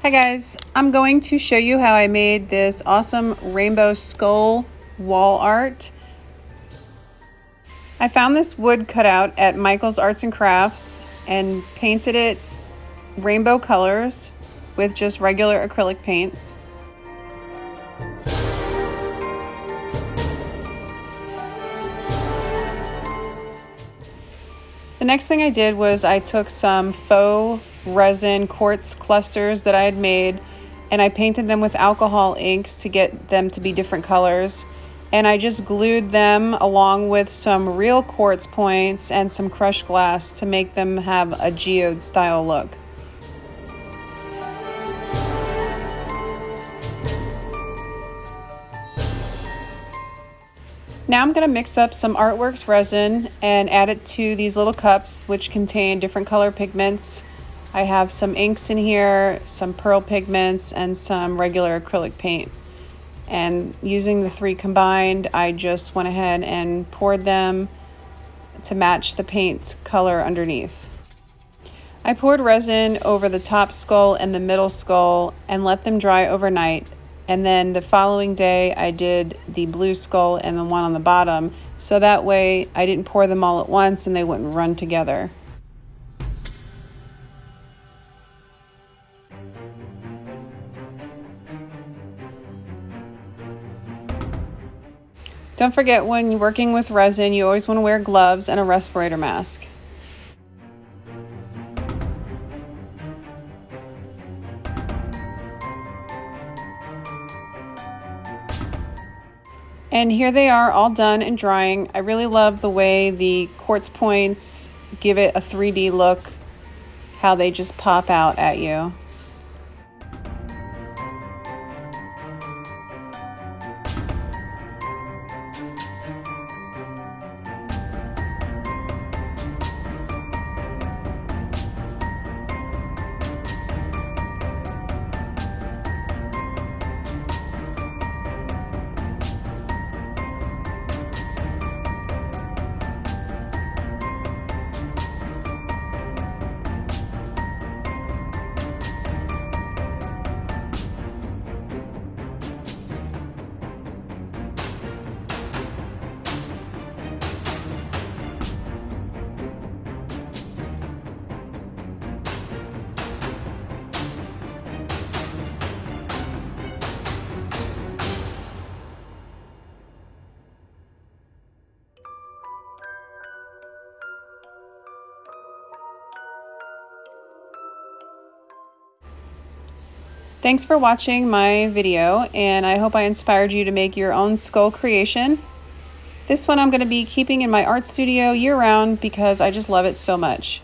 Hi guys, I'm going to show you how I made this awesome rainbow skull wall art. I found this wood cutout at Michael's Arts and Crafts and painted it rainbow colors with just regular acrylic paints. The next thing I did was I took some faux resin quartz clusters that I had made and I painted them with alcohol inks to get them to be different colors, and I just glued them along with some real quartz points and some crushed glass to make them have a geode style look. Now I'm going to mix up some Artworks resin and add it to these little cups which contain different color pigments. I have some inks in here, some pearl pigments, and some regular acrylic paint. And using the three combined, I just went ahead and poured them to match the paint color underneath. I poured resin over the top skull and the middle skull and let them dry overnight. And then the following day I did the blue skull and the one on the bottom, so that way I didn't pour them all at once and they wouldn't run together. Don't forget, when you're working with resin, you always want to wear gloves and a respirator mask. And here they are all done and drying. I really love the way the quartz points give it a 3D look, how they just pop out at you. Thanks for watching my video, and I hope I inspired you to make your own skull creation. This one I'm going to be keeping in my art studio year-round because I just love it so much.